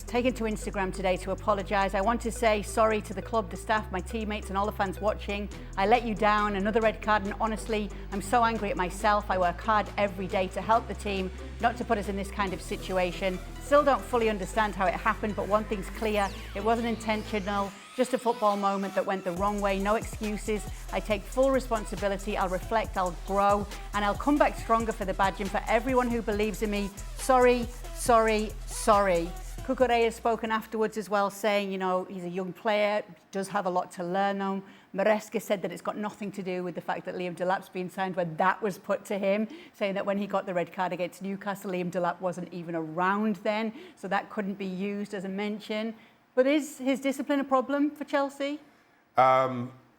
taken to Instagram today to apologise. I want to say sorry to the club, the staff, my teammates and all the fans watching. I let you down, another red card, and honestly, I'm so angry at myself. I work hard every day to help the team, not to put us in this kind of situation. Still don't fully understand how it happened, but one thing's clear, it wasn't intentional, just a football moment that went the wrong way, no excuses. I take full responsibility, I'll reflect, I'll grow, and I'll come back stronger for the badge. And for everyone who believes in me, sorry, sorry, sorry. Cucurella has spoken afterwards as well, saying, you know, he's a young player, does have a lot to learn on. Maresca said that it's got nothing to do with the fact that Liam Delap's been signed when that was put to him, saying that when he got the red card against Newcastle, Liam Delap wasn't even around then, so that couldn't be used as a mention. But is his discipline a problem for Chelsea?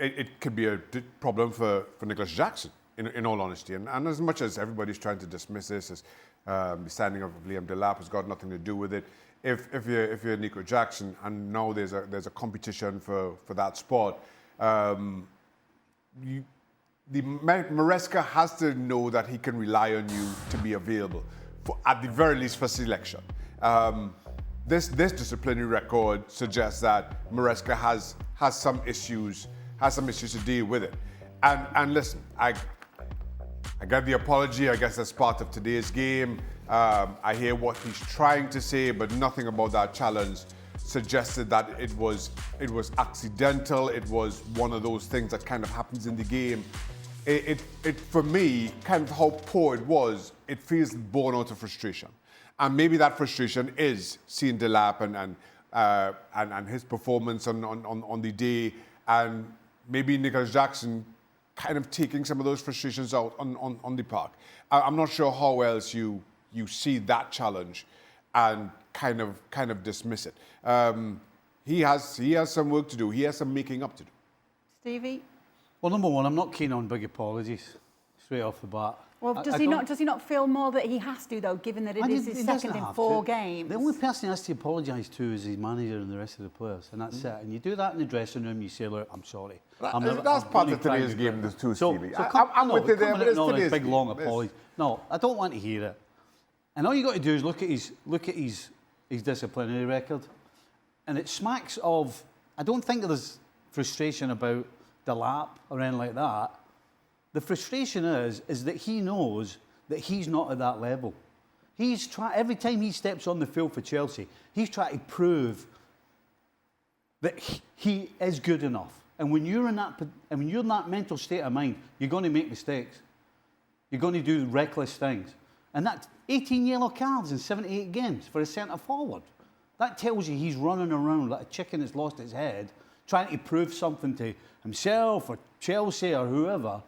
It could be a problem for Nicolas Jackson, in all honesty. And as much as everybody's trying to dismiss this as the signing of Liam Delap has got nothing to do with it, if you're Nicolas Jackson and now there's a competition for that spot, Maresca has to know that he can rely on you to be available, at the very least for selection. This disciplinary record suggests that Maresca has some issues to deal with it. And listen, I get the apology. I guess that's part of today's game. I hear what he's trying to say, but nothing about that challenge suggested that it was accidental. It was one of those things that kind of happens in the game. It for me, kind of how poor it was, it feels born out of frustration. And maybe that frustration is seeing Delap and his performance on the day, and maybe Nicolas Jackson kind of taking some of those frustrations out on the park. I'm not sure how else you see that challenge and kind of dismiss it. He has some work to do. He has some making up to do. Stevie? Well, number one, I'm not keen on big apologies straight off the bat. Well, does he not feel more that he has to, though, given that it is his second in 4 games? The only person he has to apologise to is his manager and the rest of the players, and that's it. And you do that in the dressing room, you say, look, I'm sorry. That's part of today's game, too, Stevie. I'm with you there, but it's today's big, game. long apology. No, I don't want to hear it. And all you got to do is look at his disciplinary record, and it smacks of. I don't think there's frustration about Delap or anything like that. The frustration is that he knows that he's not at that level. Every time he steps on the field for Chelsea, he's trying to prove that he is good enough. And when you're in that mental state of mind, you're going to make mistakes. You're going to do reckless things. And that's 18 yellow cards in 78 games for a centre forward. That tells you he's running around like a chicken that's lost its head, trying to prove something to himself or Chelsea or whoever.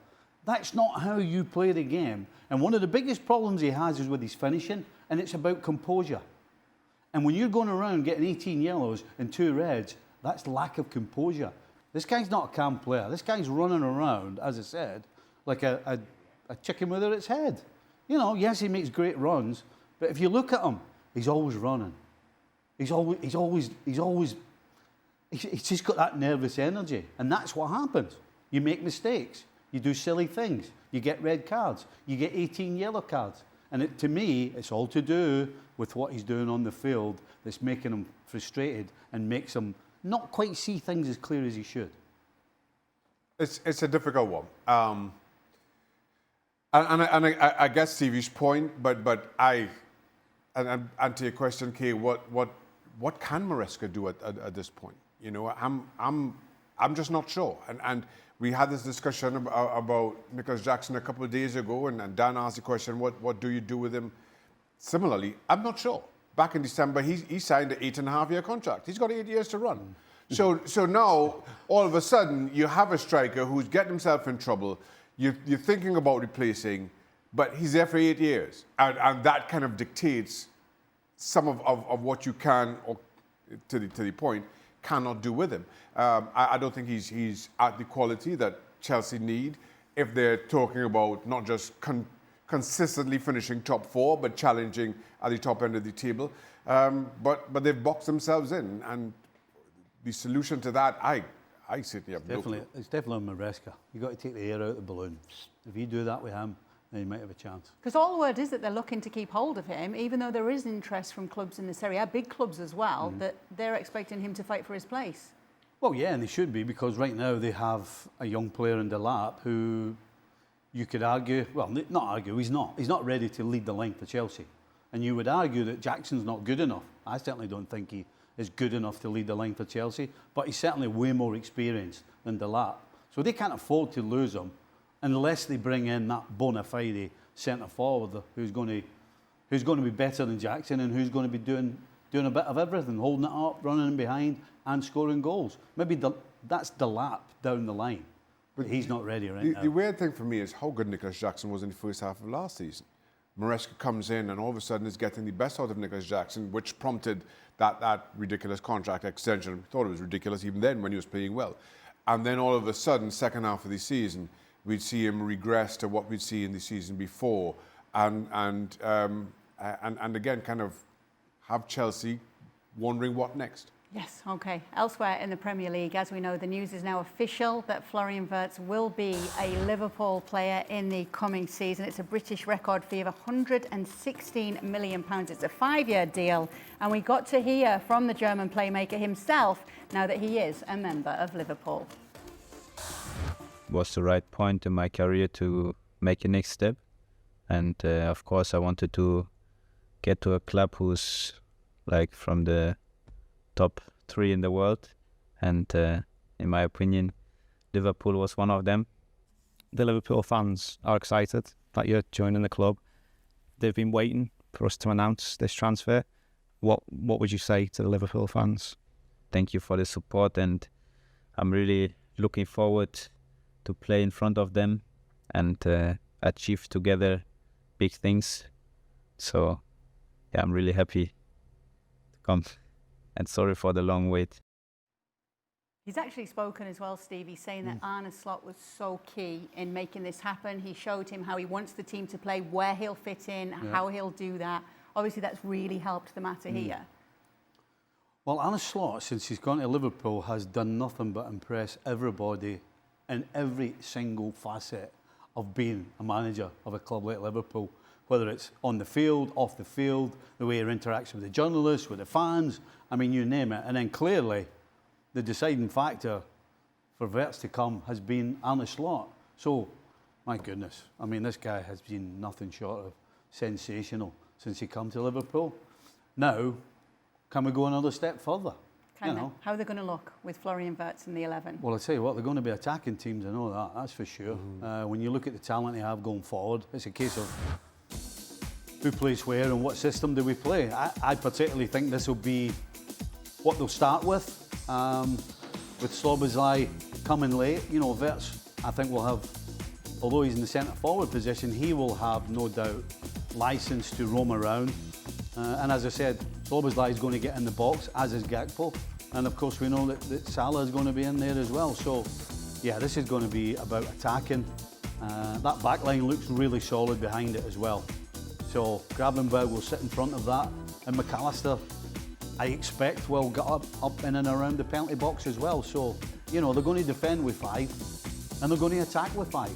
That's not how you play the game. And one of the biggest problems he has is with his finishing, and it's about composure. And when you're going around getting 18 yellows and 2 reds, that's lack of composure. This guy's not a calm player. This guy's running around, as I said, like a chicken without its head. You know, yes, he makes great runs, but if you look at him, he's always running. He's just got that nervous energy, and that's what happens. You make mistakes. You do silly things. You get red cards. You get 18 yellow cards. And to me, it's all to do with what he's doing on the field that's making him frustrated and makes him not quite see things as clear as he should. It's a difficult one. And I get Stevie's point, but and to your question, Kay, what can Maresca do at this point? You know, I'm just not sure. And we had this discussion about Nicolas Jackson a couple of days ago, and Dan asked the question, what do you do with him? Similarly, I'm not sure. Back in December, he signed an 8.5-year contract. He's got 8 years to run. So now, all of a sudden, you have a striker who's getting himself in trouble. You're thinking about replacing, but he's there for 8 years. And that kind of dictates some of what you can, or to the point, cannot do with him. I don't think he's at the quality that Chelsea need if they're talking about not just consistently finishing top 4, but challenging at the top end of the table. But they've boxed themselves in, and the solution to that, I certainly have no clue. It's definitely on Maresca. You've got to take the air out of the balloon. If you do that with him, then he might have a chance. Because all the word is that they're looking to keep hold of him, even though there is interest from clubs in the Serie A, big clubs as well, that they're expecting him to fight for his place. Well, yeah, and they should be, because right now they have a young player in Delap who you could argue, well, not argue, he's not ready to lead the line for Chelsea. And you would argue that Jackson's not good enough. I certainly don't think he is good enough to lead the line for Chelsea, but he's certainly way more experienced than Delap. So they can't afford to lose him unless they bring in that bona fide centre forward who's going to be better than Jackson and who's going to be doing a bit of everything, holding it up, running in behind and scoring goals. Maybe that's Delap down the line, but he's not ready right now. The weird thing for me is how good Nicolas Jackson was in the first half of last season. Maresca comes in and all of a sudden is getting the best out of Nicolas Jackson, which prompted that ridiculous contract extension. We thought it was ridiculous even then when he was playing well. And then all of a sudden, second half of the season, we'd see him regress to what we'd see in the season before, and again, kind of have Chelsea wondering what next. Yes, okay. Elsewhere in the Premier League, as we know, the news is now official that Florian Vertz will be a Liverpool player in the coming season. It's a British record fee of £116 million. It's a 5-year deal, and we got to hear from the German playmaker himself now that he is a member of Liverpool. Was the right point in my career to make a next step, and of course I wanted to get to a club who's like from the top 3 in the world, and in my opinion Liverpool was one of them. The Liverpool fans are excited that you're joining the club. They've been waiting for us to announce this transfer. What would you say to the Liverpool fans? Thank you for the support, and I'm really looking forward to play in front of them and achieve together big things. So yeah, I'm really happy to come, and sorry for the long wait. He's actually spoken as well, Steve. He's saying that Arne Slot was so key in making this happen. He showed him how he wants the team to play, where he'll fit in, how he'll do that. Obviously, that's really helped the matter here. Well, Arne Slot, since he's gone to Liverpool, has done nothing but impress everybody in every single facet of being a manager of a club like Liverpool, whether it's on the field, off the field, the way he interacts with the journalists, with the fans, I mean, you name it. And then clearly, the deciding factor for Vertz to come has been Arne Slot. So, my goodness, I mean, this guy has been nothing short of sensational since he come to Liverpool. Now, can we go another step further? How are they going to look with Florian Wirtz in the 11? Well, I'll tell you what, they're going to be attacking teams, I know that's for sure. When you look at the talent they have going forward, it's a case of who plays where and what system do we play. I particularly think this will be what they'll start with Szoboszlai coming late. You know, Wirtz, I think, will have, although he's in the centre-forward position, he will have, no doubt, licence to roam around. And as I said, Szoboszlai is going to get in the box, as is Gakpo. And of course, we know that Salah is going to be in there as well. So, yeah, this is going to be about attacking. That back line looks really solid behind it as well. So, Gravenberg will sit in front of that. And McAllister, I expect, will get up in and around the penalty box as well. So, you know, they're going to defend with 5 and they're going to attack with 5.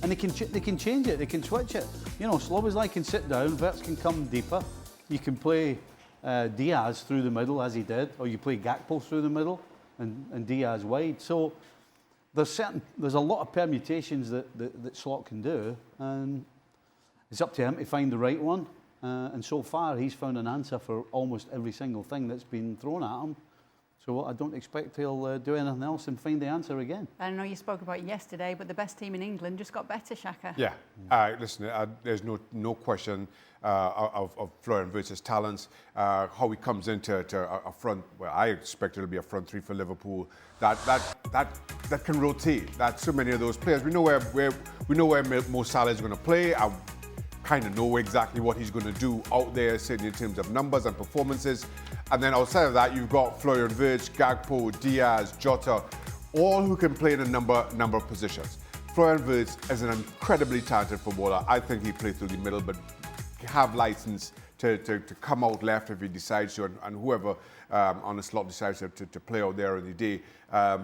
And they can change it, they can switch it. You know, Szoboszlai can sit down, Wirtz can come deeper. You can play Diaz through the middle, as he did, or you play Gakpo through the middle and Diaz wide. So there's a lot of permutations that Slot can do, and it's up to him to find the right one. And so far, he's found an answer for almost every single thing that's been thrown at him. So I don't expect he'll do anything else and find the answer again. I know you spoke about it yesterday, but the best team in England just got better, Shaka. Yeah, listen, there's no question of Florian Wirtz's talents, how he comes into a front, well, I expect it'll be a front 3 for Liverpool that can rotate. That so many of those players, we know where Mo Salah is going to play. I kind of know exactly what he's going to do out there, certainly in terms of numbers and performances. And then outside of that, you've got Florian Wirtz, Gakpo, Diaz, Jota, all who can play in a number of positions. Florian Wirtz is an incredibly talented footballer. I think he plays through the middle, but have license to come out left if he decides to, and whoever on the slot decides to play out there on the day,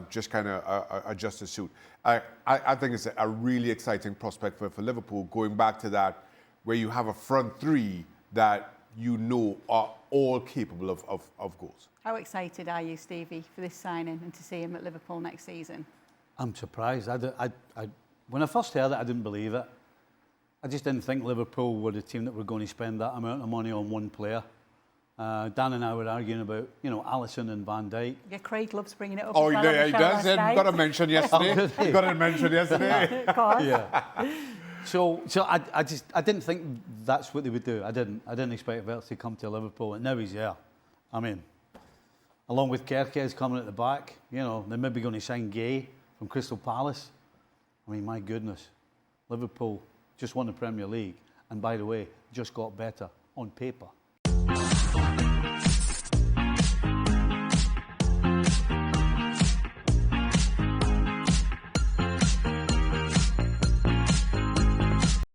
just kind of adjust his suit. I think it's a really exciting prospect for Liverpool, going back to that, where you have a front three that you know are all capable of goals. How excited are you, Stevie, for this signing and to see him at Liverpool next season? I'm surprised. When I first heard it, I didn't believe it. I just didn't think Liverpool were the team that were going to spend that amount of money on one player. Dan and I were arguing about, Alisson and Van Dijk. Yeah, Craig loves bringing it up. Oh, as well on the he show does. last You night. got to mention yesterday. You got to mention yesterday. Of course. Yeah. So I didn't think that's what they would do. I didn't expect Vertz to come to Liverpool, and now he's there. I mean, along with Kerkez coming at the back, they're maybe going to sign Gay from Crystal Palace. I mean, my goodness, Liverpool just won the Premier League, and by the way, just got better on paper.